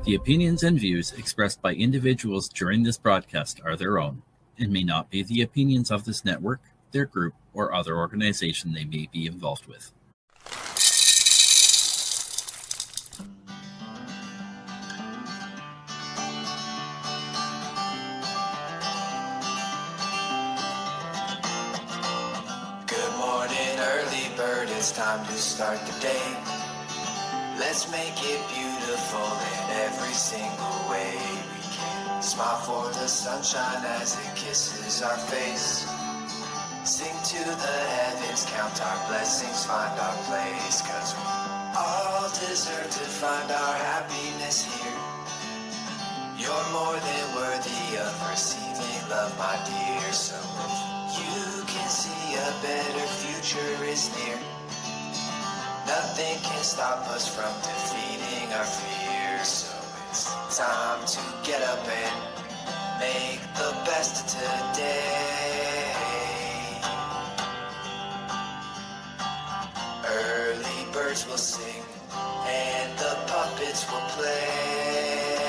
The opinions and views expressed by individuals during this broadcast are their own and may not be the opinions of this network, their group, or other organization they may be involved with. Good morning, early bird, it's time to start the day. Let's make it beautiful in every single way we can. Smile for the sunshine as it kisses our face. Sing to the heavens, count our blessings, find our place. 'Cause we all deserve to find our happiness here. You're more than worthy of receiving love, my dear. So if you can see a better future is near, nothing can stop us from defeating our fears. So it's time to get up and make the best of today. Early birds will sing and the puppets will play.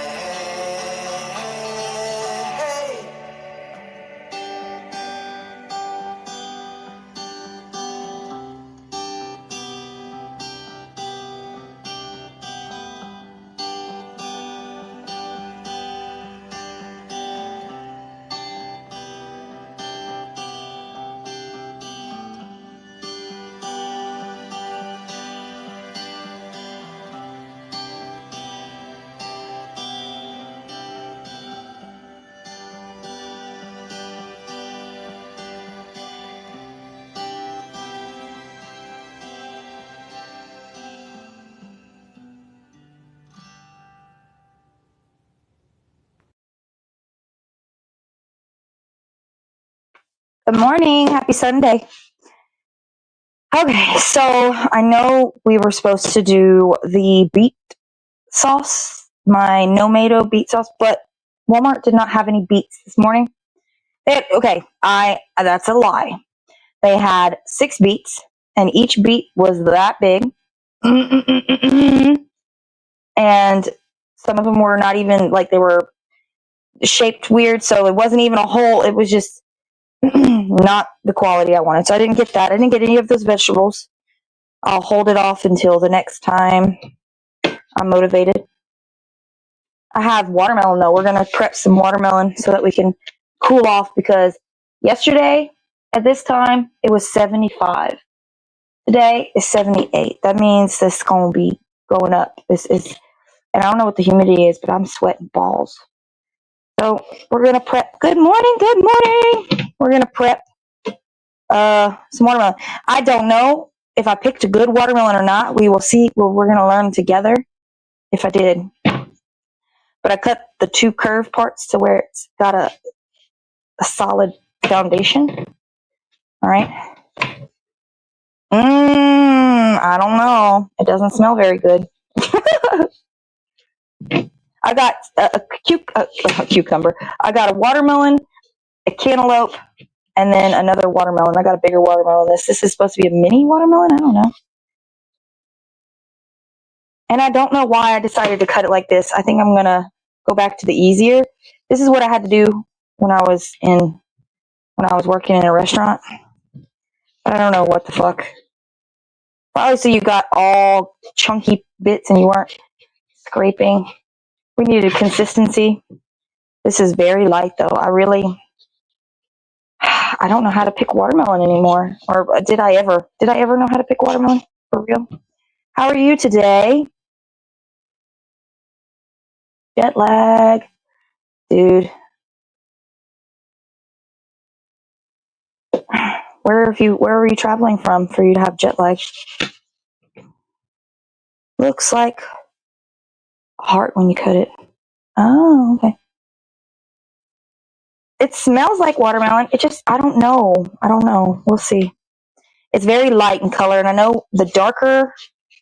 Good morning. Happy Sunday. Okay, so I know we were supposed to do the beet sauce, my no-mato beet sauce, but Walmart did not have any beets this morning. That's a lie. They had 6 beets, and each beet was that big. And some of them were not even, like, they were shaped weird, so it wasn't even a whole, it was just not the quality I wanted. So I didn't get that. I didn't get any of those vegetables. I'll hold it off until the next time I'm motivated. I have watermelon though. We're going to prep some watermelon so that we can cool off, because yesterday at this time it was 75. Today is 78. That means this is going to be going up. And I don't know what the humidity is, but I'm sweating balls. So we're going to prep. Good morning. We're going to prep some watermelon. I don't know if I picked a good watermelon or not. We will see. Well, we're going to learn together if I did. But I cut the 2 curved parts to where it's got a solid foundation. All right. I don't know. It doesn't smell very good. I got a cucumber. I got a watermelon, a cantaloupe, and then another watermelon. I got a bigger watermelon. This is supposed to be a mini watermelon? I don't know. And I don't know why I decided to cut it like this. I think I'm going to go back to the easier. This is what I had to do when I was working in a restaurant. But I don't know what the fuck. Obviously you got all chunky bits and you weren't scraping. We needed consistency. This is very light though. I don't know how to pick watermelon anymore. Or did I ever know how to pick watermelon? For real? How are you today? Jet lag. Dude. Where are you traveling from for you to have jet lag? Looks like a heart when you cut it. Oh, okay. It smells like watermelon. I don't know. We'll see. It's very light in color, and I know the darker,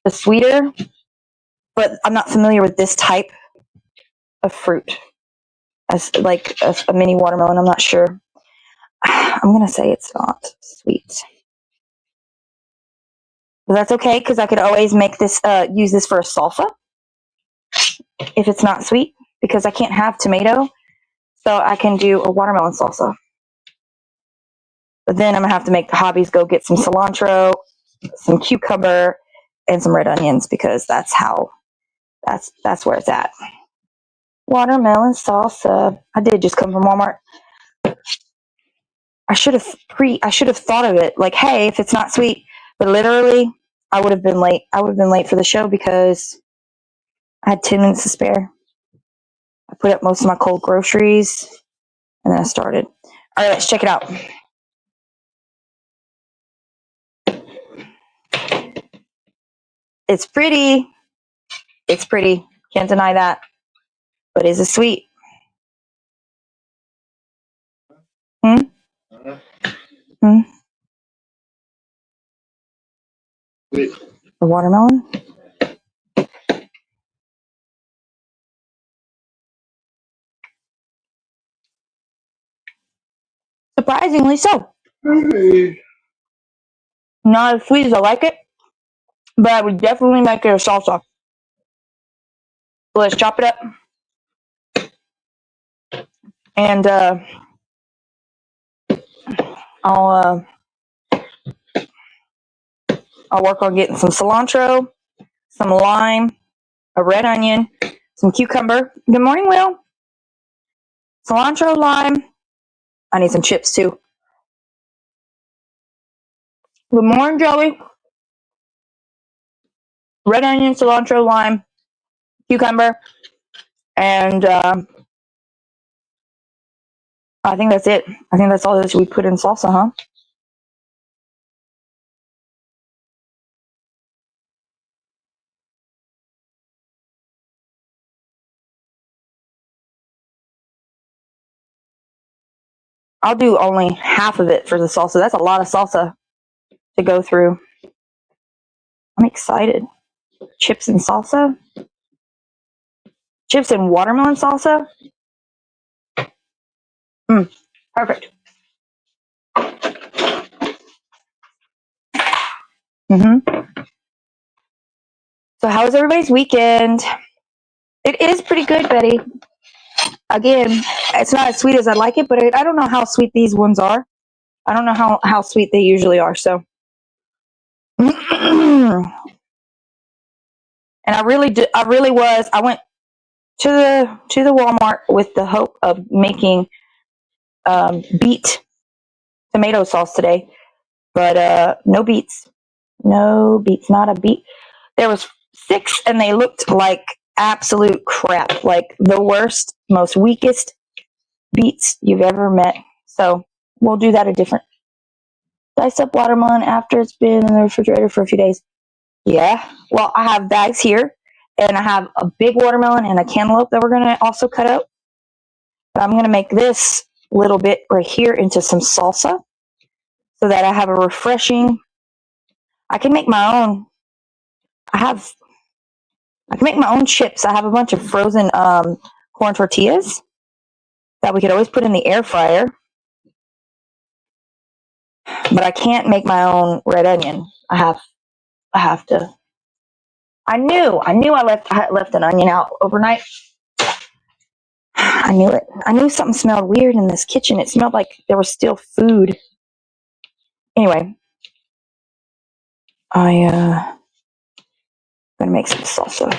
the sweeter, but I'm not familiar with this type of fruit as like a mini watermelon. I'm not sure. I'm going to say it's not sweet. But that's okay, because I could always make this, use this for a salsa. if it's not sweet, because I can't have tomato. So I can do a watermelon salsa. But then I'm going to have to make the hobbies go get some cilantro, some cucumber, and some red onions, because that's where it's at. Watermelon salsa. I did just come from Walmart. I should have thought of it. Like, hey, if it's not sweet, but literally, I would have been late. I would have been late for the show because I had 10 minutes to spare. I put up most of my cold groceries, and then I started. All right, let's check it out. It's pretty. It's pretty. Can't deny that. But is it sweet? Hmm? Hmm? The watermelon? Surprisingly so. Not as sweet as I like it, but I would definitely make it a salsa. So let's chop it up. And I'll work on getting some cilantro, some lime, a red onion, some cucumber. Good morning, Will. Cilantro, lime. I need some chips too. Good morning, Joey. Red onion, cilantro, lime, cucumber, and I think that's it. I think that's all that we put in salsa, huh? I'll do only half of it for the salsa. That's a lot of salsa to go through. I'm excited. Chips and salsa? Chips and watermelon salsa? Perfect. So how was everybody's weekend? It is pretty good, Betty. Again, it's not as sweet as I'd like it, but I don't know how sweet these ones are. I don't know how sweet they usually are. So, and I really was. I went to the Walmart with the hope of making beet tomato sauce today, but no beets, not a beet. There was 6, and they looked like absolute crap, like the worst, most weakest beets you've ever met. So we'll do that a different. Dice up watermelon after it's been in the refrigerator for a few days. Yeah. Well, I have bags here, and I have a big watermelon and a cantaloupe that we're going to also cut out. But I'm going to make this little bit right here into some salsa so that I have a refreshing. I can make my own. I can make my own chips. I have a bunch of frozen corn tortillas that we could always put in the air fryer. But I can't make my own red onion. I have to. I knew I left an onion out overnight. I knew it. I knew something smelled weird in this kitchen. It smelled like there was still food. Anyway, I'm gonna make some salsa.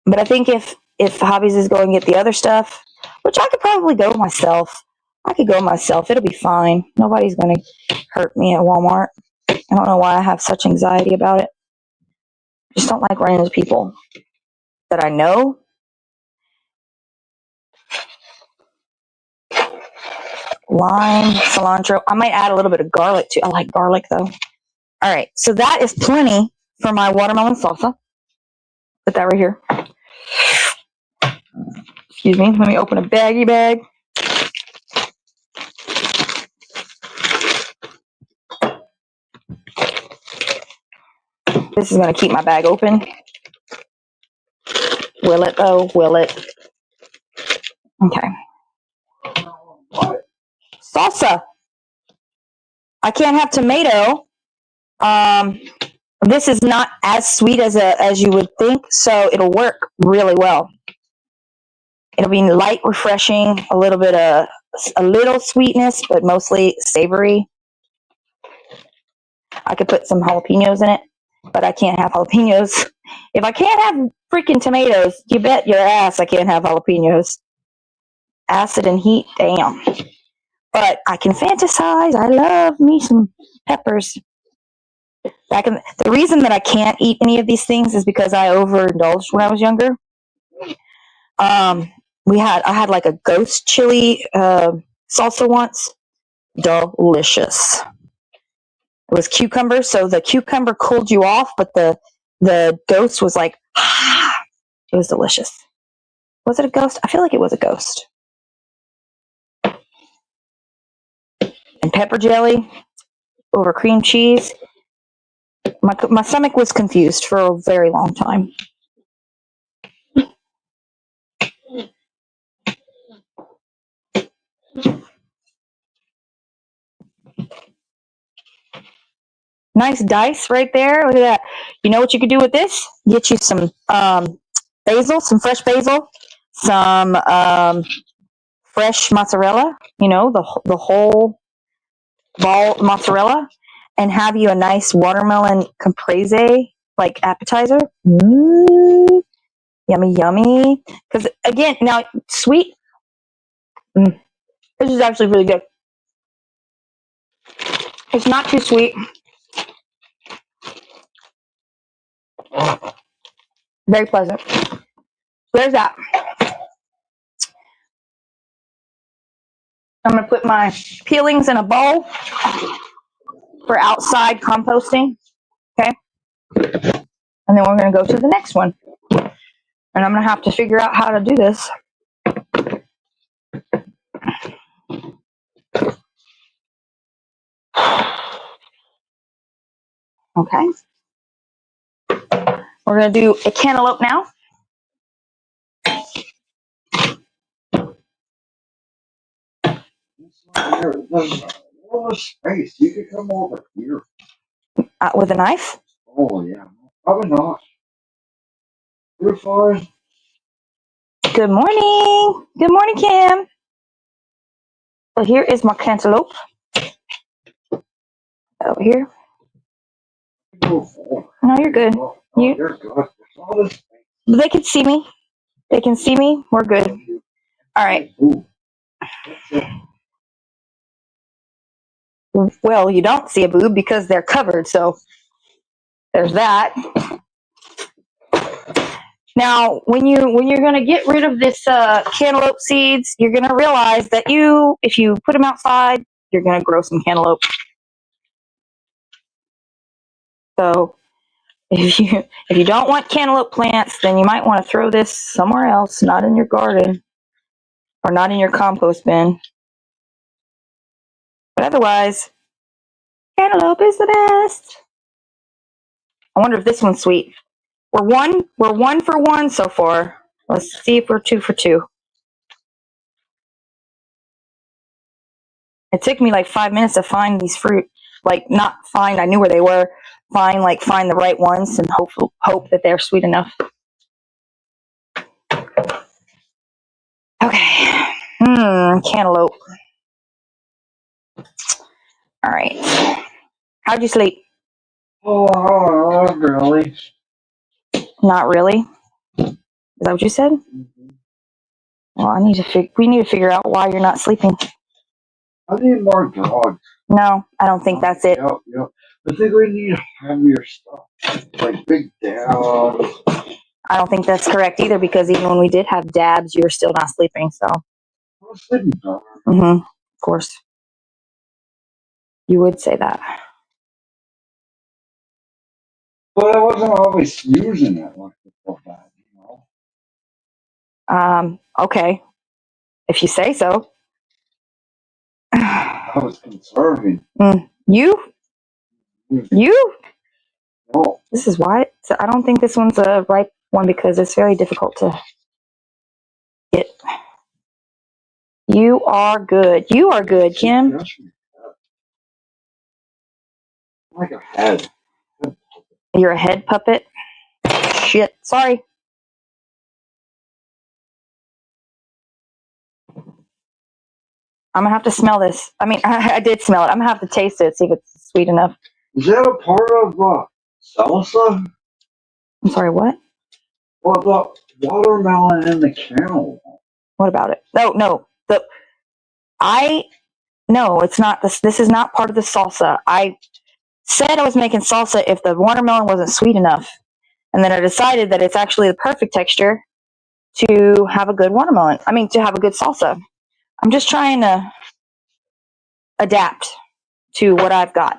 But I think if Hobbies is going to get the other stuff, which I could probably go myself. It'll be fine. Nobody's gonna hurt me at Walmart. I don't know why I have such anxiety about it. I just don't like running into people that I know. Lime, cilantro. I might add a little bit of garlic too. I like garlic though. All right, so that is plenty for my watermelon salsa. Put that right here. Excuse me. Let me open a baggie bag. This is going to keep my bag open. Will it though? Will it? Okay. Salsa. I can't have tomato, but This is not as sweet as you would think, so it'll work really well. It'll be light, refreshing, a little sweetness, but mostly savory. I could put some jalapenos in it, but I can't have jalapenos. If I can't have freaking tomatoes, you bet your ass I can't have jalapenos. Acid and heat, damn. But I can fantasize. I love me some peppers. The reason that I can't eat any of these things is because I overindulged when I was younger. I had like a ghost chili salsa once. Delicious. It was cucumber, so the cucumber cooled you off, but the ghost was like, it was delicious. Was it a ghost? I feel like it was a ghost. And pepper jelly over cream cheese. My stomach was confused for a very long time. Nice dice right there. Look at that. You know what you could do with this? Get you some basil, some fresh basil, some fresh mozzarella, the whole ball mozzarella, and have you a nice watermelon caprese like appetizer. Yummy, yummy. Because again, now sweet. This is actually really good. It's not too sweet. Very pleasant. There's that. I'm going to put my peelings in a bowl for outside composting. Okay. And then we're going to go to the next one. And I'm going to have to figure out how to do this. Okay. We're going to do a cantaloupe now. There's a lot of space. You could come over here. With a knife? Oh, yeah. Probably not. You're fine. Good morning. Good morning, Kim. So here is my cantaloupe. Over here. No, you're good. You're good. There's all this space. They can see me. They can see me. We're good. All right. Well, you don't see a boob because they're covered, so there's that. Now, when you're going to get rid of this cantaloupe seeds, you're going to realize that if you put them outside, you're going to grow some cantaloupe. So if you don't want cantaloupe plants, then you might want to throw this somewhere else, not in your garden or not in your compost bin. But otherwise, cantaloupe is the best. I wonder if this one's sweet. We're one for one so far. Let's see if we're 2 for 2. It took me like 5 minutes to find these fruit. Like, not find, I knew where they were. Find the right ones and hope that they're sweet enough. Okay. Cantaloupe. All right. How'd you sleep? Oh, not really. Not really? Is that what you said? Mm-hmm. Well, we need to figure out why you're not sleeping. I need more dogs. No, I don't think that's it. Yep. I think we need heavier stuff. Like big dogs. I don't think that's correct either, because even when we did have dabs, you were still not sleeping, so. I was sleeping better. Of course. You would say that. But I wasn't always using it like before that, Okay. If you say so. I was conserving. You? No. This is why. So I don't think this one's a ripe one because it's very difficult to get. You are good. You are good, Kim. Like a head. You're a head puppet? Shit. Sorry. I'm going to have to smell this. I mean, I did smell it. I'm going to have to taste it, see if it's sweet enough. Is that a part of salsa? I'm sorry, what? Well, the watermelon and the cantaloupe. What about it? No. No, it's not. This is not part of the salsa. I said I was making salsa if the watermelon wasn't sweet enough. And then I decided that it's actually the perfect texture to have a good watermelon. I mean, to have a good salsa. I'm just trying to adapt to what I've got.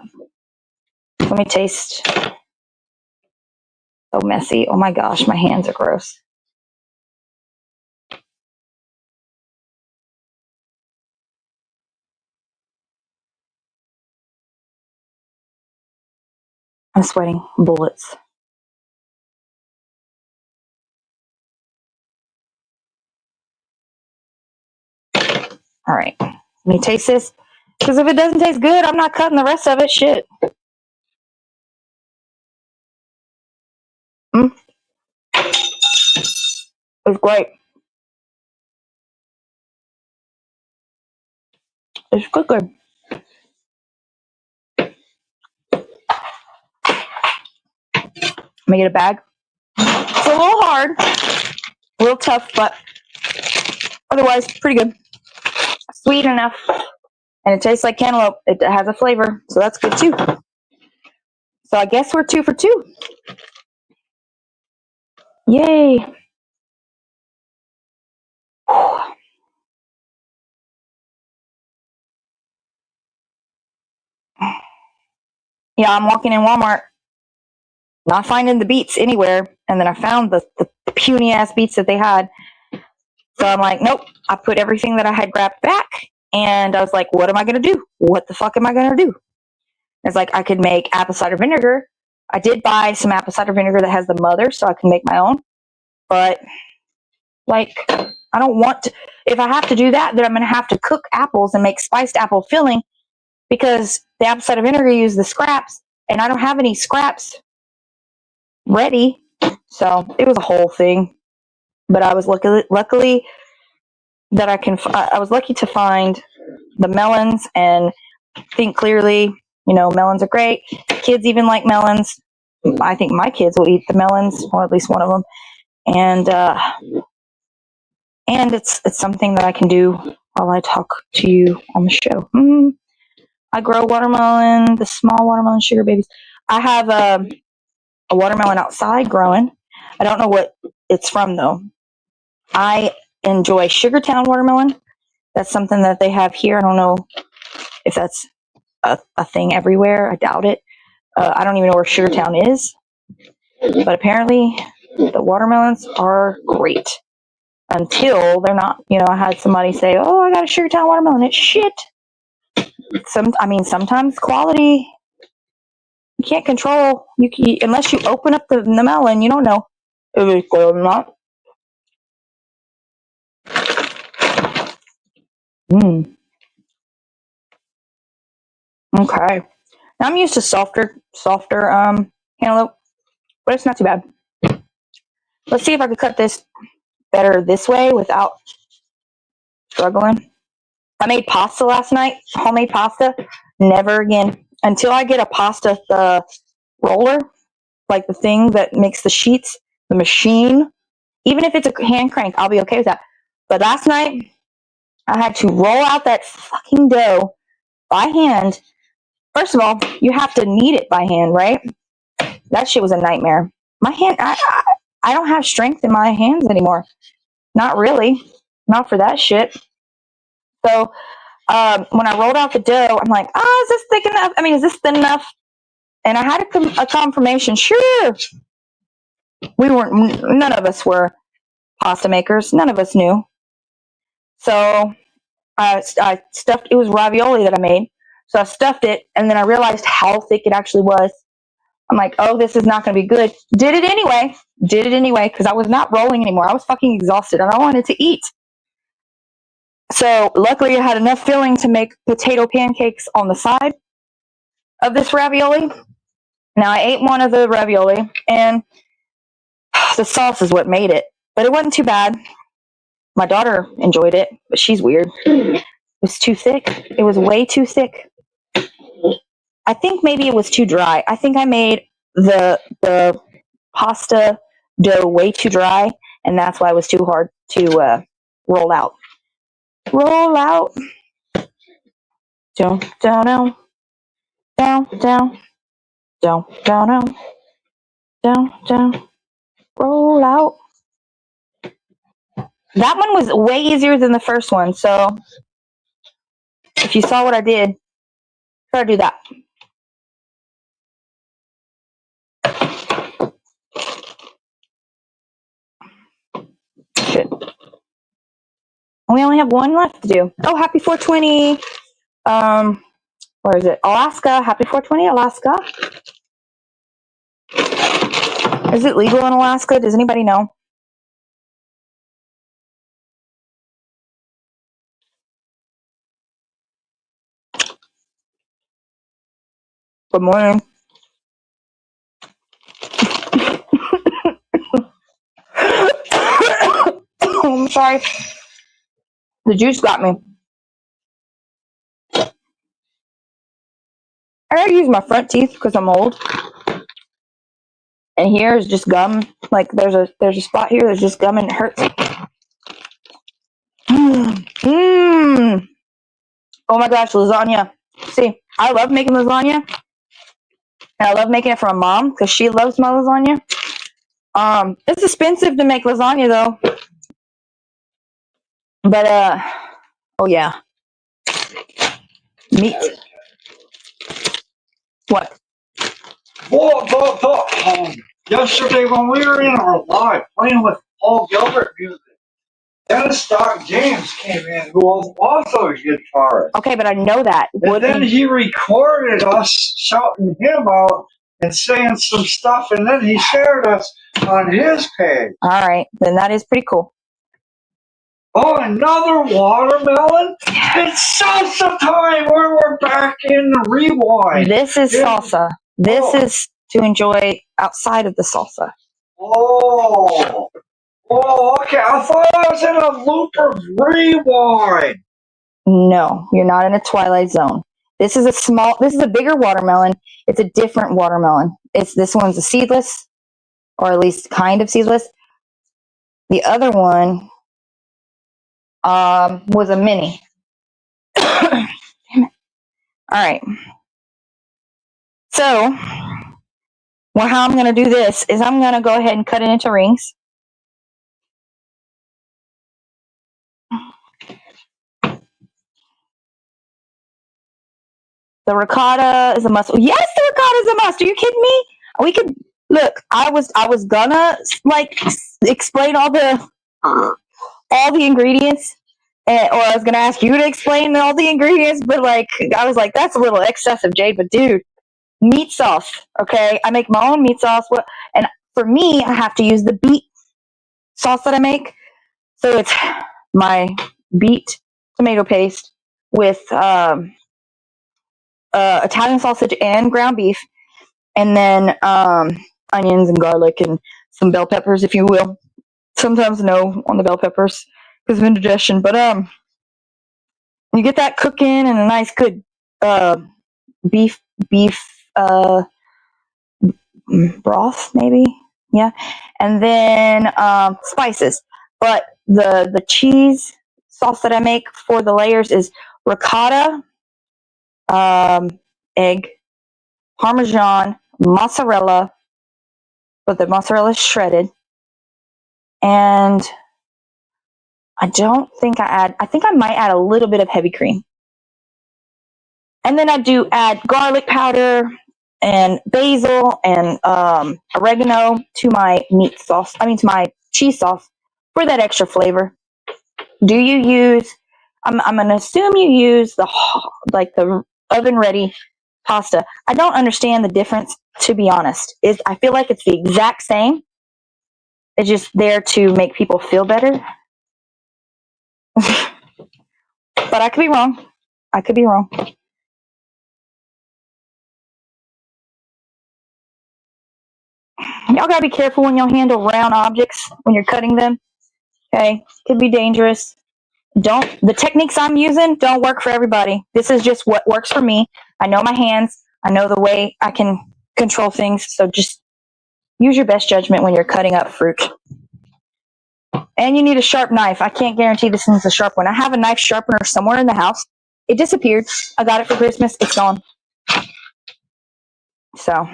Let me taste. So messy. Oh my gosh, my hands are gross. I'm sweating bullets. All right. Let me taste this. Because if it doesn't taste good, I'm not cutting the rest of it. Shit. It's great. It's good. Let me get a bag. It's a little hard. A little tough, but otherwise pretty good. Sweet enough. And it tastes like cantaloupe. It has a flavor, so that's good too. So I guess we're 2 for 2. Yay. Yeah, I'm walking in Walmart, not finding the beets anywhere, and then I found the puny ass beets that they had. So I'm like, nope. I put everything that I had grabbed back, and I was like, what am I going to do? What the fuck am I going to do? It's like I could make apple cider vinegar. I did buy some apple cider vinegar that has the mother, so I can make my own. But, like, I don't want to. If I have to do that, then I'm going to have to cook apples and make spiced apple filling because the apple cider vinegar uses the scraps, and I don't have any scraps ready. So it was a whole thing. But I was luckily that I was lucky to find the melons and think clearly. You know, melons are great. Kids even like melons. I think my kids will eat the melons, or at least one of them. And it's something that I can do while I talk to you on the show. I grow watermelon, the small watermelon sugar babies. I have a watermelon outside growing. I don't know what it's from though. I enjoy Sugartown watermelon. That's something that they have here. I don't know if that's a thing everywhere. I doubt it. I don't even know where Sugartown is. But apparently the watermelons are great. Until they're not. You know, I had somebody say, oh, I got a Sugartown watermelon. It's shit. Sometimes quality you can't control. Unless you open up the melon, you don't know if it's good or not. Okay. Now I'm used to softer cantaloupe, but it's not too bad. Let's see if I could cut this better this way without struggling. I made pasta last night, homemade pasta. Never again. Until I get a pasta roller, like the thing that makes the sheets, the machine. Even if it's a hand crank, I'll be okay with that. But last night, I had to roll out that fucking dough by hand. First of all, you have to knead it by hand, right? That shit was a nightmare. My hand, I don't have strength in my hands anymore. Not really. Not for that shit. So when I rolled out the dough, I'm like, is this thick enough? I mean, is this thin enough? And I had a confirmation. Sure. None of us were pasta makers. None of us knew. So I stuffed, it was ravioli that I made. So I stuffed it, and then I realized how thick it actually was. I'm like, oh, this is not going to be good. Did it anyway, because I was not rolling anymore. I was fucking exhausted, and I wanted to eat. So luckily I had enough filling to make potato pancakes on the side of this ravioli. Now, I ate one of the ravioli, and the sauce is what made it. But it wasn't too bad. My daughter enjoyed it, but she's weird. It was too thick. It was way too thick. I think maybe it was too dry. I think I made the pasta dough way too dry, and that's why it was too hard to roll out. Roll out. Down, down, down, down, down, down, down, down, down. Roll out. That one was way easier than the first one, so if you saw what I did, try to do that. Shit. We only have one left to do. Oh, happy 420. Where is it? Alaska. Happy 420, Alaska. Is it legal in Alaska? Does anybody know? Good morning. I'm sorry. The juice got me. I gotta use my front teeth because I'm old. And here is just gum. Like there's a spot here that's just gum and it hurts. Mmm. Oh my gosh, lasagna. See, I love making lasagna. And I love making it for my mom because she loves my lasagna. It's expensive to make lasagna though. But oh yeah. Meat. What? Yesterday when we were in our live playing with Paul Gilbert music, Dennis Doc James came in, who was also a guitarist. Okay, but I know that. And then he recorded us shouting him out and saying some stuff, and then he shared us on his page. All right, then that is pretty cool. Oh, another watermelon? It's salsa time where we're back in the rewind. This is salsa. This is to enjoy outside of the salsa. Oh, okay. I thought I was in a loop of rewind. No, you're not in a twilight zone. This is a bigger watermelon. It's a different watermelon. This one's a seedless, or at least kind of seedless. The other one was a mini. Damn it. All right. So, how I'm going to do this is I'm going to go ahead and cut it into rings. The ricotta is a must. Yes, the ricotta is a must. Are you kidding me? We could look. I was gonna explain all the ingredients, or I was gonna ask you to explain all the ingredients, but I was like, that's a little excessive, Jade. But dude, meat sauce. Okay, I make my own meat sauce. And for me, I have to use the beet sauce that I make. So it's my beet tomato paste with Italian sausage and ground beef, and then onions and garlic and some bell peppers, if you will. Sometimes no on the bell peppers because of indigestion, but you get that cooking and a nice good beef broth, maybe, yeah, and then spices. But the cheese sauce that I make for the layers is ricotta, egg, Parmesan, mozzarella, but the mozzarella is shredded. And I think I might add a little bit of heavy cream. And then I do add garlic powder and basil and oregano to my to my cheese sauce for that extra flavor. Do you use, I'm going to assume you use the oven ready pasta. I don't understand the difference, to be honest. I feel like it's the exact same. It's just there to make people feel better. But I could be wrong. Y'all gotta be careful when y'all handle round objects when you're cutting them. Okay, could be dangerous. The techniques I'm using don't work for everybody. This is just what works for me. I know my hands. I know the way I can control things. So just use your best judgment when you're cutting up fruit. And you need a sharp knife. I can't guarantee this one's a sharp one. I have a knife sharpener somewhere in the house. It disappeared. I got it for Christmas. It's gone. So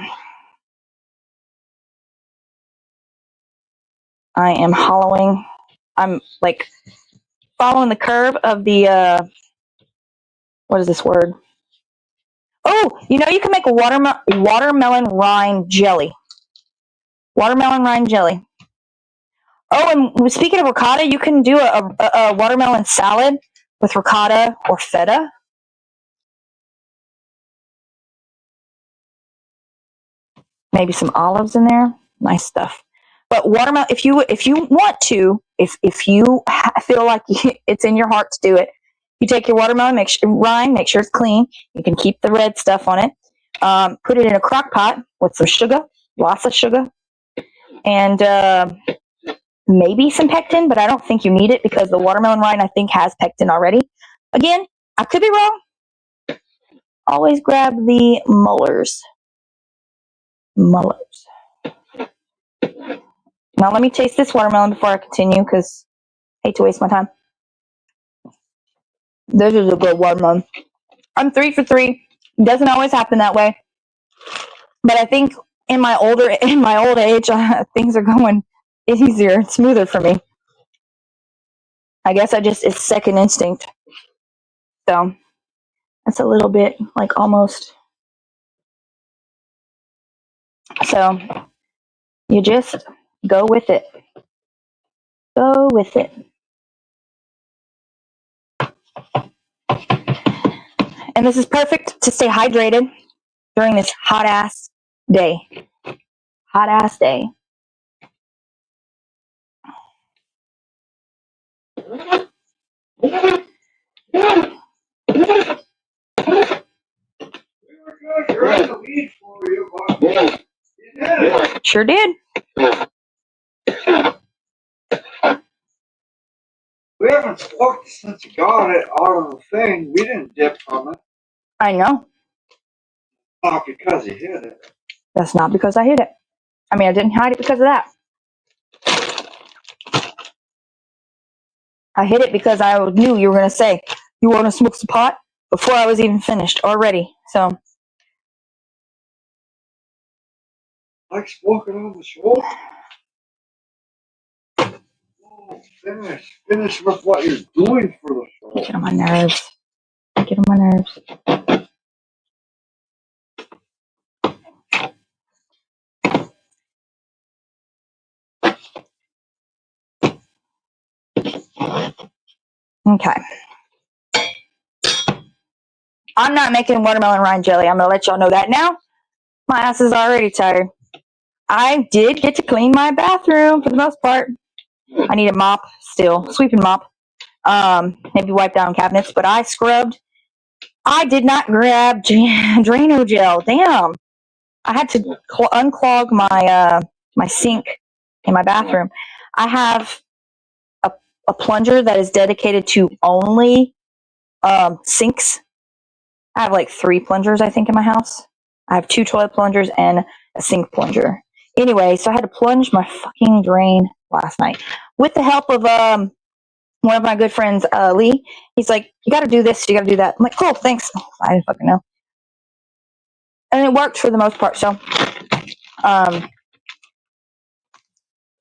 I am hollowing. I'm like following the curve of the, what is this word? Oh, you can make a watermelon rind jelly. Watermelon rind jelly. Oh, and speaking of ricotta, you can do a watermelon salad with ricotta or feta. Maybe some olives in there. Nice stuff. But watermelon, if you want to, if you feel like it's in your heart to do it, you take your watermelon rind, make sure it's clean. You can keep the red stuff on it. Put it in a crock pot with some sugar, lots of sugar, and maybe some pectin, but I don't think you need it because the watermelon rind, I think, has pectin already. Again, I could be wrong. Always grab the molars. Now let me taste this watermelon before I continue because I hate to waste my time. This is a good watermelon. I'm 3 for 3. It doesn't always happen that way. But I think in my old age, things are going easier and smoother for me. I guess it's second instinct. So that's a little bit like almost. So you just go with it. Go with it. And this is perfect to stay hydrated during this hot ass day. Hot ass day. Sure did. We haven't smoked since you got it out of the thing. We didn't dip from it. I know. Not because you hit it. That's not because I hid it. I mean, I didn't hide it because of that. I hid it because I knew you were going to say, you want to smoke some pot? Before I was even finished already. So. Like smoking on the show? Oh, finish with what you're doing for the show. Get on my nerves. Get on my nerves. Okay. I'm not making watermelon rind jelly. I'm going to let y'all know that now. My ass is already tired. I did get to clean my bathroom for the most part. I need a mop still. Sweeping mop. Maybe wipe down cabinets. But I scrubbed. I did not grab Drano gel. Damn. I had to unclog my sink in my bathroom. I have a plunger that is dedicated to only sinks. I have like 3 plungers, I think, in my house. I have 2 toilet plungers and a sink plunger. Anyway, so I had to plunge my fucking drain last night with the help of one of my good friends, Lee. He's like, you got to do this, you got to do that. I'm like, cool, thanks. I didn't fucking know. And it worked for the most part. So I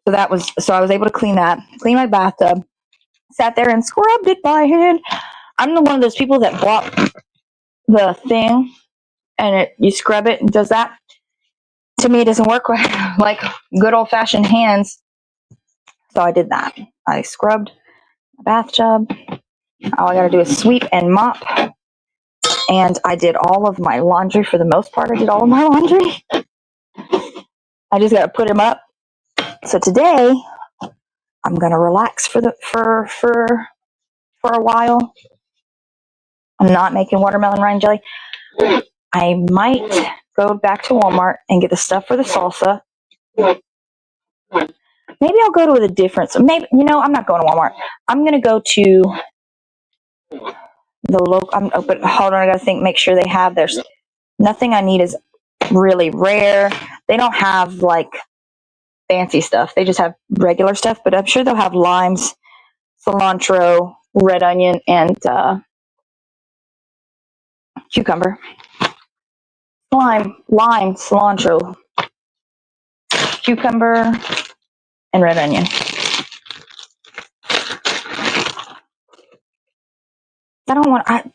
was able to clean my bathtub, sat there and scrubbed it by hand. I'm one of those people that bought the thing and you scrub it and does that. To me, it doesn't work like good old fashioned hands. So I did that. I scrubbed my bathtub. All I got to do is sweep and mop. And I did all of my laundry for the most part. I did all of my laundry. I just got to put them up. So today, I'm gonna relax for a while. I'm not making watermelon rind jelly. I might go back to Walmart and get the stuff for the salsa Maybe I'll go to a different. Maybe I'm not going to Walmart. I'm gonna go to the local. But hold on, I gotta think. Make sure they have. There's nothing I need is really rare. They don't have like fancy stuff. They just have regular stuff. But I'm sure they'll have limes, cilantro, red onion, and cucumber. Lime, cilantro, cucumber, and red onion.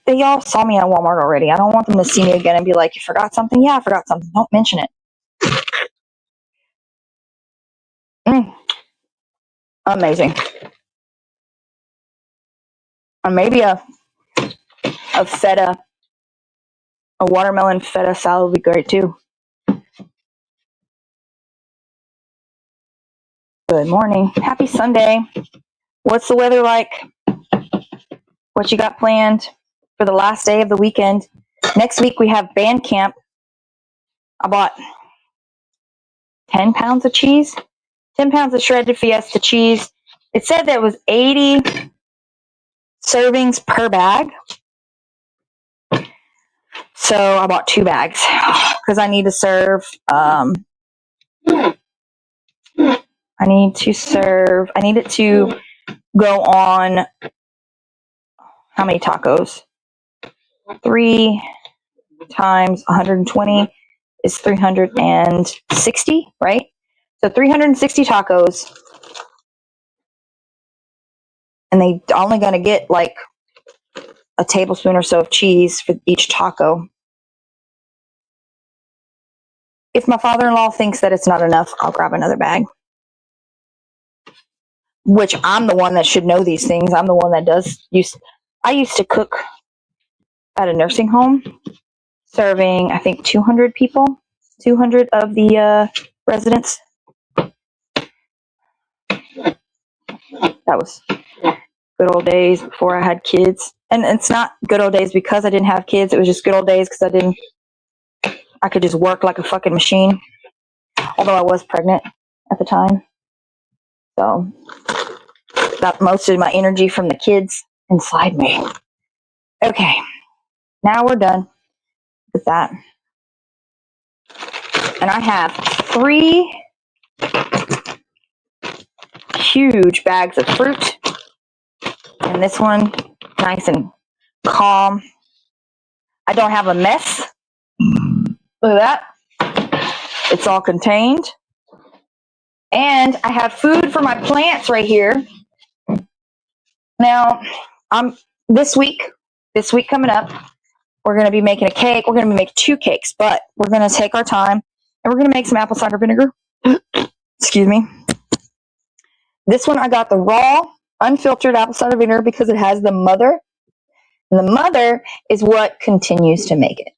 They all saw me at Walmart already. I don't want them to see me again and be like, you forgot something? Yeah, I forgot something. Don't mention it. Amazing. Or maybe a feta, a watermelon feta salad would be great too. Good morning. Happy Sunday. What's the weather like? What you got planned for the last day of the weekend? Next week we have band camp. I bought 10 pounds of cheese, 10 pounds of shredded Fiesta cheese. It said there was 80 servings per bag. So I bought 2 bags because I need to serve. I need it to go on how many tacos? 3 times 120 is 360, right? So 360 tacos. And they only going to get like a tablespoon or so of cheese for each taco. If my father-in-law thinks that it's not enough, I'll grab another bag. Which I'm the one that should know these things. I'm the one that I used to cook at a nursing home, serving, I think, 200 people, 200 of the residents. That was good old days before I had kids. And it's not good old days because I didn't have kids. It was just good old days because I could just work like a fucking machine. Although I was pregnant at the time. So, got most of my energy from the kids inside me. Okay, now we're done with that. And I have 3 huge bags of fruit. And this one, nice and calm. I don't have a mess. Look at that. It's all contained. And I have food for my plants right here. Now, this week coming up, we're going to be making a cake. We're going to be making 2 cakes, but we're going to take our time and we're going to make some apple cider vinegar. Excuse me. This one I got the raw, unfiltered apple cider vinegar because it has the mother. And the mother is what continues to make it.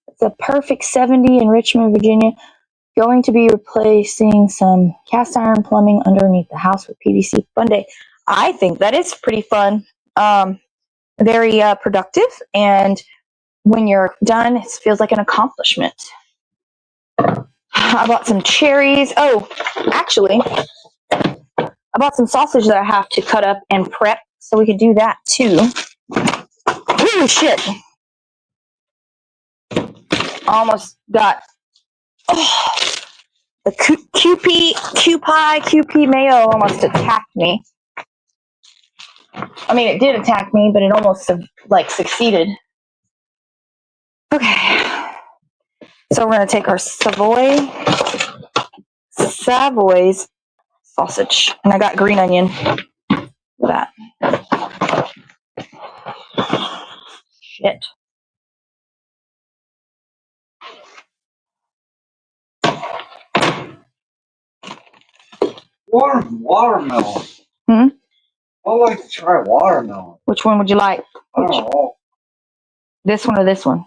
It's a perfect 70 in Richmond, Virginia. Going to be replacing some cast iron plumbing underneath the house with PVC. Fun day. I think that is pretty fun. Very productive. And when you're done, it feels like an accomplishment. I bought some cherries. Oh, actually, I bought some sausage that I have to cut up and prep, so we could do that too. Holy shit. I almost got the QP mayo almost attacked me. I mean, it did attack me, but it almost succeeded. Okay. So we're going to take our Savoy's sausage. And I got green onion for that. Shit. Watermelon. I'd like to try watermelon. Which one would you like? I don't know. This one or this one?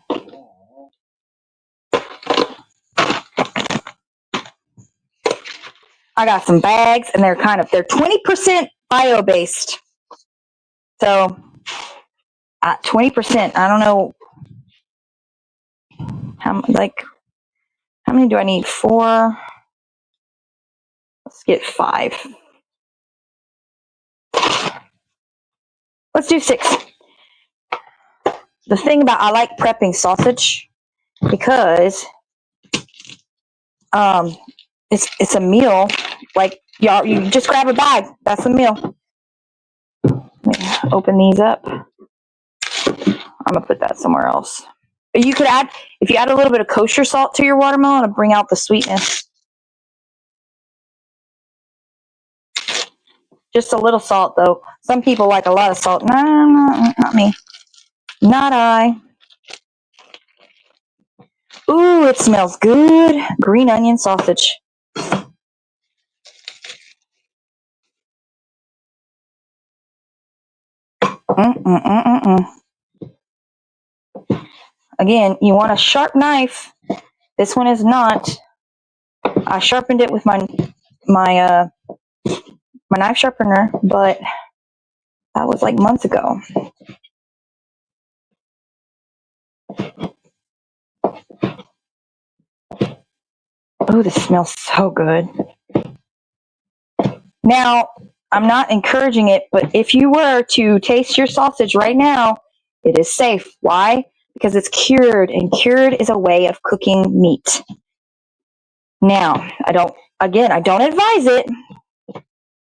I got some bags, and they're 20% bio-based. So, 20%. I don't know how How many do I need? 4. Let's get 5. Let's do 6. The thing about I like prepping sausage because it's a meal. Like y'all, you just grab a bag. That's a meal. Let me open these up. I'm gonna put that somewhere else. You could add, if you add a little bit of kosher salt to your watermelon, it'll bring out the sweetness. Just a little salt, though. Some people like a lot of salt. No, not me. Not I. Ooh, it smells good. Green onion sausage. Again, you want a sharp knife. This one is not. I sharpened it with my knife sharpener, but that was like months ago. Oh, this smells so good. Now, I'm not encouraging it, but if you were to taste your sausage right now, it is safe. Why? Because it's cured, and cured is a way of cooking meat. Now, I don't advise it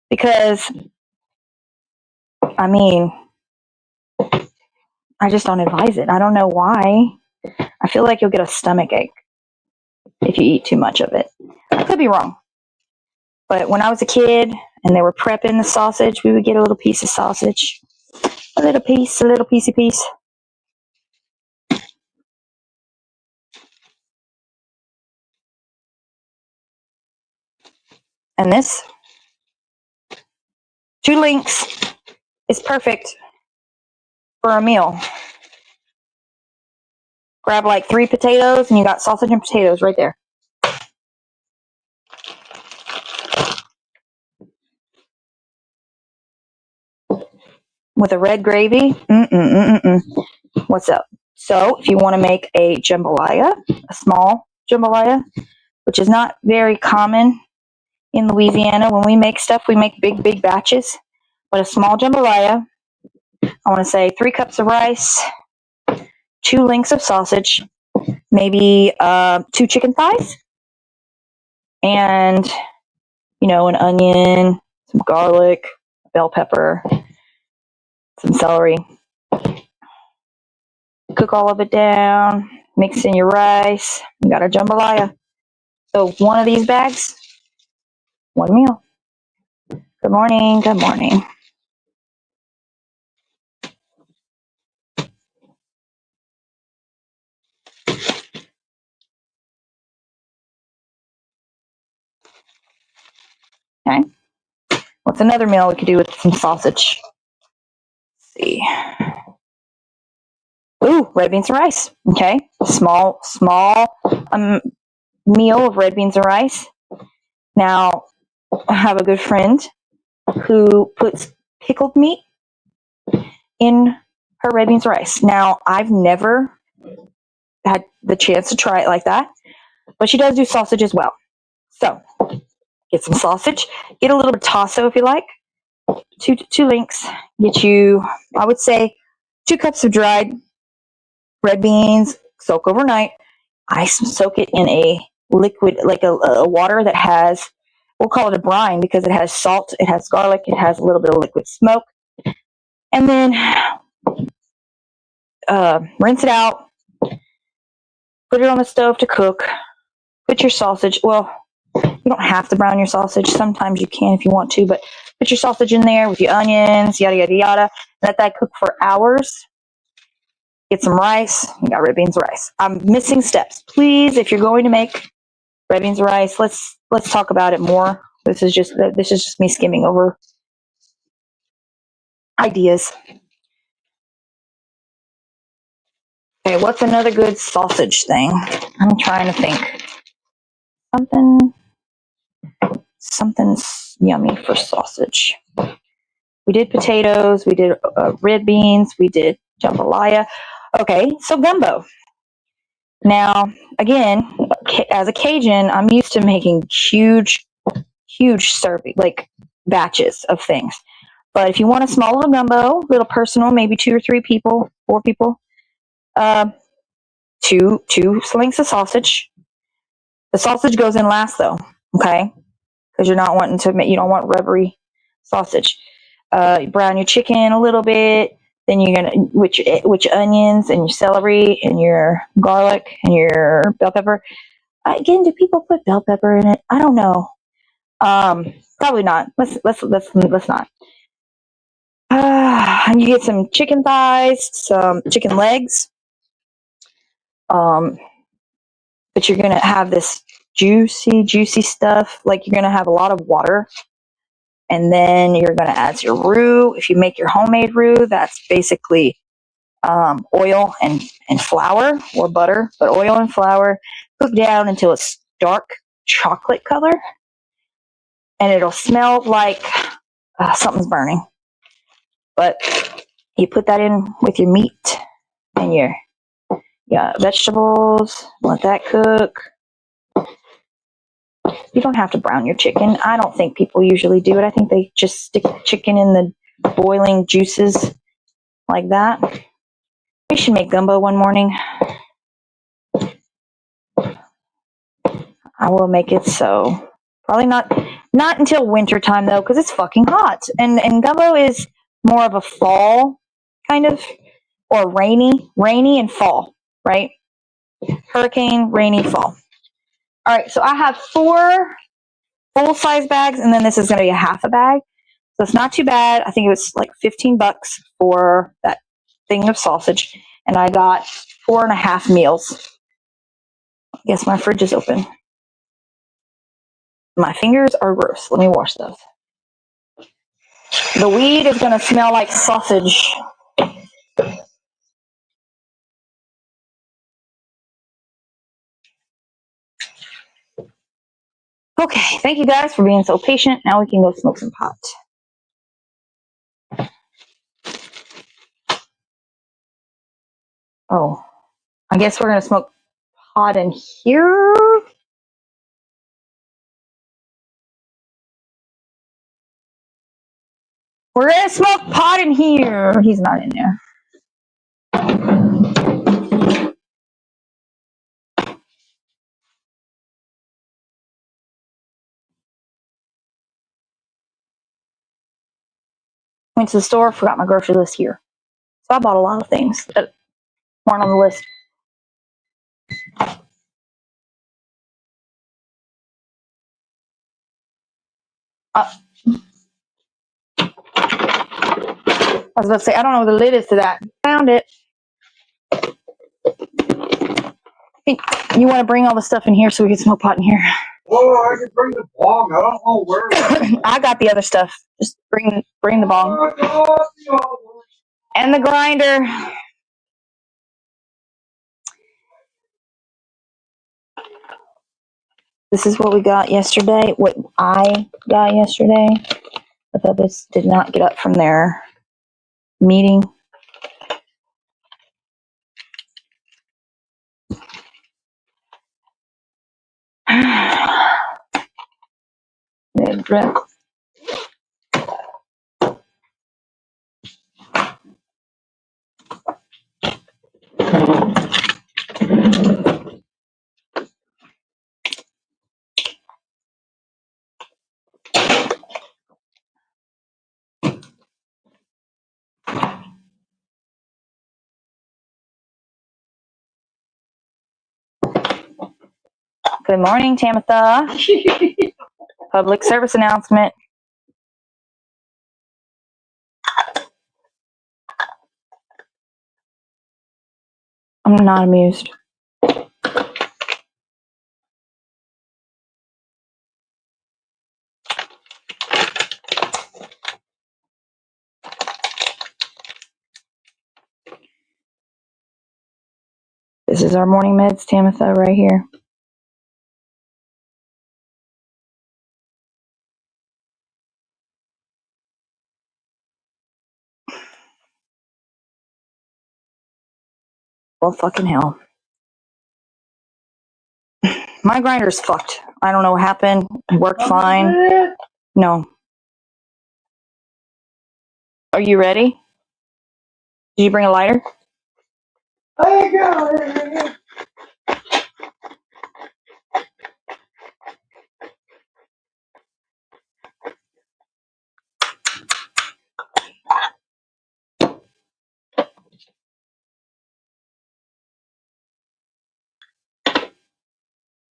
because, I just don't advise it. I don't know why. I feel like you'll get a stomach ache if you eat too much of it. I could be wrong. But when I was a kid and they were prepping the sausage, we would get a little piece of sausage. A little piecey piece. And this 2 links is perfect for a meal. Grab like 3 potatoes and you got sausage and potatoes right there. With a red gravy, what's up? So if you want to make a jambalaya, a small jambalaya, which is not very common in Louisiana. When we make stuff, we make big batches. But a small jambalaya, I want to say 3 cups of rice, 2 links of sausage, maybe 2 chicken thighs, and, an onion, some garlic, bell pepper, some celery. Cook all of it down, mix in your rice. You got a jambalaya. So one of these bags, 1 meal. Good morning. Good morning. Okay. What's another meal we could do with some sausage? Let's see. Ooh, red beans and rice. Okay. Small meal of red beans and rice. Now, I have a good friend who puts pickled meat in her red beans and rice. Now, I've never had the chance to try it like that, but she does do sausage as well. So, get some sausage. Get a little bit of tasso if you like. 2 links. Get you, I would say, 2 cups of dried red beans. Soak overnight. I soak it in a liquid, like a water that has, we'll call it a brine because it has salt, it has garlic, it has a little bit of liquid smoke. And then rinse it out. Put it on the stove to cook. Put your sausage, well, you don't have to brown your sausage. Sometimes you can if you want to, but put your sausage in there with your onions, yada, yada, yada. Let that cook for hours. Get some rice. You got red beans and rice. I'm missing steps. Please, if you're going to make red beans and rice, let's talk about it more. This is just me skimming over ideas. Okay, what's another good sausage thing? I'm trying to think. Something's yummy for sausage. We did potatoes. We did red beans. We did jambalaya. Okay, so gumbo. Now, again, as a Cajun, I'm used to making huge serving, like batches of things. But if you want a small little gumbo, little personal, maybe 2 or 3 people, 4 people, two slings of sausage. The sausage goes in last though, okay? Because you don't want rubbery sausage. Brown your chicken a little bit. Then you're gonna which onions and your celery and your garlic and your bell pepper. Again, do people put bell pepper in it? I don't know. Probably not. Let's not. And you get some chicken thighs, some chicken legs. But you're gonna have this juicy stuff. Like you're gonna have a lot of water. And then you're going to add your roux. If you make your homemade roux, that's basically oil and flour or butter, but oil and flour. Cook down until it's dark chocolate color. And it'll smell like something's burning. But you put that in with your meat and your vegetables. Let that cook. You don't have to brown your chicken. I don't think people usually do it. I think they just stick the chicken in the boiling juices like that. We should make gumbo one morning. I will make it so. Probably not until winter time though, because it's fucking hot. And gumbo is more of a fall kind of, or rainy and fall, right? Hurricane, rainy, fall. All right, so I have 4 full-size bags, and then this is going to be a half a bag. So it's not too bad. I think it was like $15 for that thing of sausage. And I got 4.5 meals. I guess my fridge is open. My fingers are gross. Let me wash those. The weed is going to smell like sausage. Okay, thank you guys for being so patient. Now we can go smoke some pot. Oh, I guess we're going to smoke pot in here. We're going to smoke pot in here. He's not in there. Went to the store, forgot my grocery list here. So I bought a lot of things that weren't on the list. I was about to say, I don't know where the lid is to that. Found it. Hey, you want to bring all the stuff in here so we can smoke pot in here? Oh, I can bring the bong. I don't know where. I got the other stuff. Just bring the bong. And the grinder. This is what we got yesterday. What I got yesterday. The puppets did not get up from their meeting. They drink. Good morning, Tamitha. Public service announcement. I'm not amused. This is our morning meds, Tamitha, right here. Well, fucking hell. My grinder's fucked. I don't know what happened. It worked fine. No. Are you ready? Did you bring a lighter? I got it.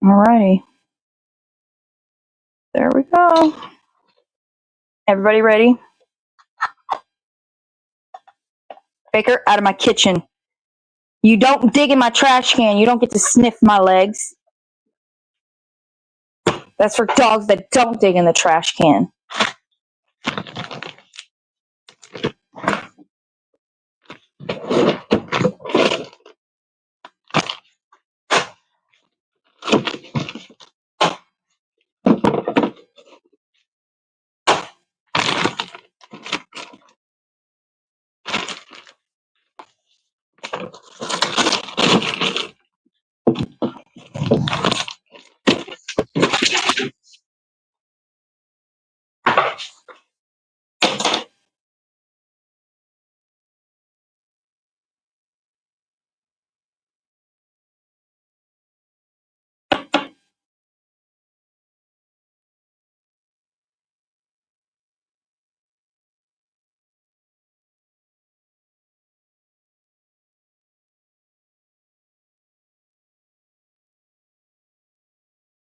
Alrighty. There we go. Everybody ready? Baker, out of my kitchen. You don't dig in my trash can. You don't get to sniff my legs. That's for dogs that don't dig in the trash can.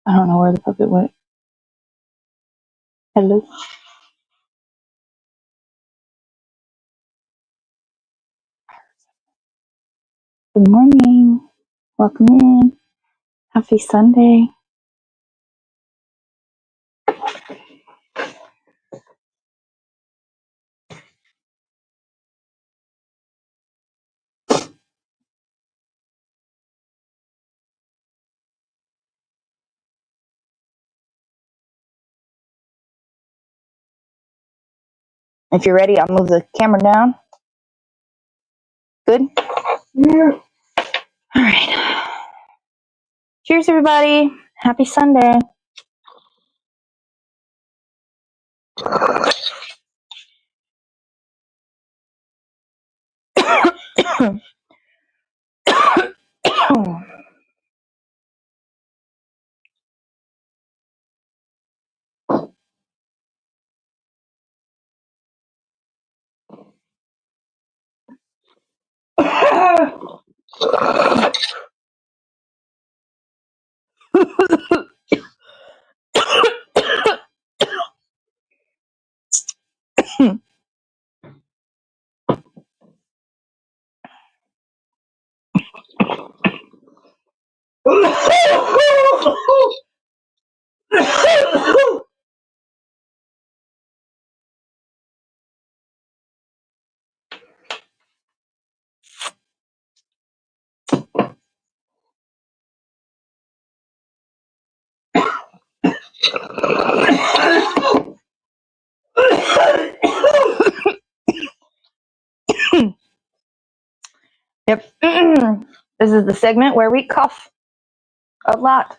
I don't know where the puppet went. Hello? Good morning. Welcome in. Happy Sunday. If you're ready, I'll move the camera down. Good? Yeah. All right. Cheers, everybody. Happy Sunday. Yep. This is the segment where we cough a lot.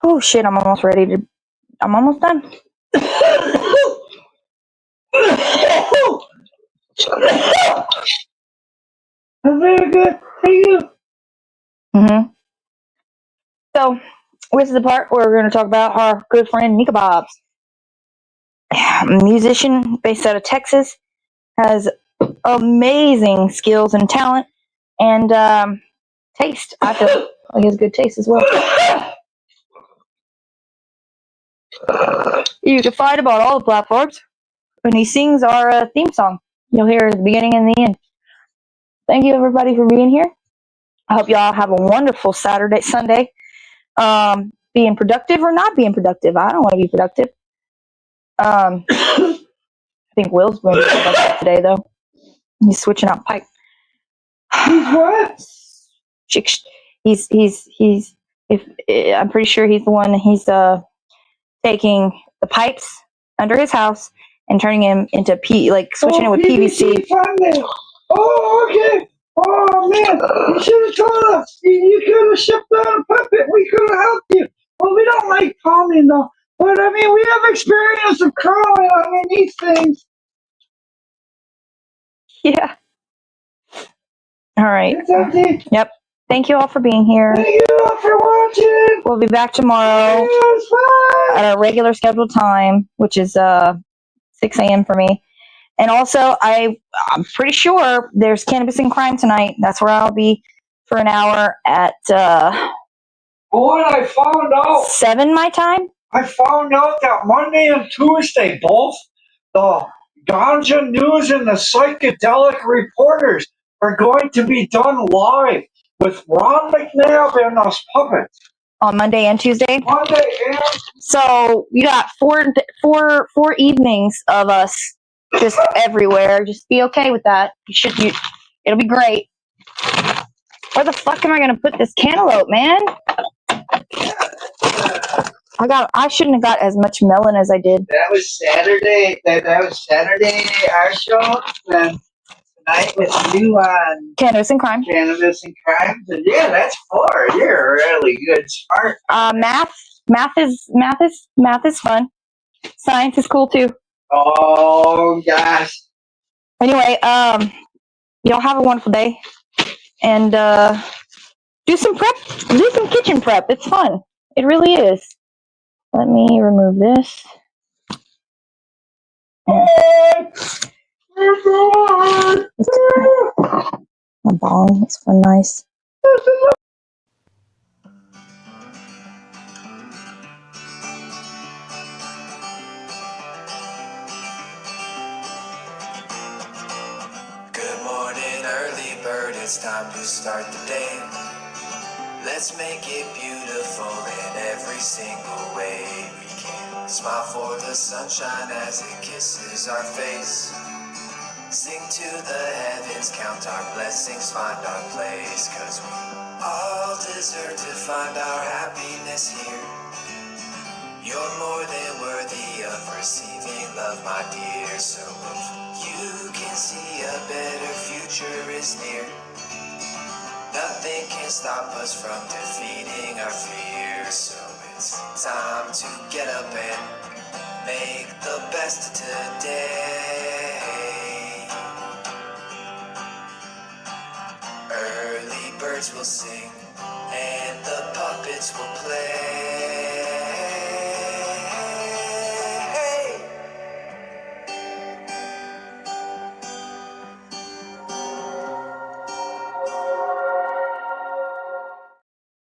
Oh shit, I'm almost done. Very good. Thank you. So, this is the part where we're going to talk about our good friend Mika Bobs. A musician based out of Texas, has amazing skills and talent and taste. I feel like he has good taste as well. You can find him on all the platforms, and he sings our theme song. You'll hear at the beginning and the end. Thank you, everybody, for being here. I hope y'all have a wonderful Sunday. Being productive or not being productive. I don't want to be productive. I think Will's going to be productive today, though. He's switching out pipe. He's what? He's. I'm pretty sure he's the one. He's taking the pipes under his house and turning him into switching it with PVC. Oh, okay. Oh man, you should have told us. You could have shipped out a puppet. We could have helped you. Well, we don't like calming though. But I mean, we have experience of crawling on these things. Yeah. All right. It's okay. Yep. Thank you all for being here. Thank you all for watching. We'll be back tomorrow Yes, bye. at our regular scheduled time, which is 6 a.m. for me. And also, I'm pretty sure there's Cannabis and Crime tonight. That's where I'll be for an hour at Boy, I found out. 7 my time. I found out that Monday and Tuesday, both the Ganja News and the Psychedelic Reporters are going to be done live with Ron McNabb and us puppets. On Monday and Tuesday. Monday and So you got four evenings of us just everywhere. Just be okay with that. It'll be great. Where the fuck am I gonna put this cantaloupe, man? I shouldn't have got as much melon as I did. that was Saturday. That was Saturday our show. And tonight with you on Cannabis and Crime. Cannabis and Crimes. And yeah, that's 4. You're really good, smart. Math is fun. Science is cool too. Oh gosh. Anyway, y'all have a wonderful day, and do some kitchen prep. It's fun. It really is. Let me remove this. A bong. It's fun, nice. Good morning, early bird, it's time to start the day. Let's make it beautiful in every single way we can. Smile for the sunshine as it kisses our face. Sing to the heavens, count our blessings, find our place. 'Cause we all deserve to find our happiness here. You're more than worthy of receiving love, my dear. So if you can see a better future is near, nothing can stop us from defeating our fears. So it's time to get up and make the best of today. Early birds will sing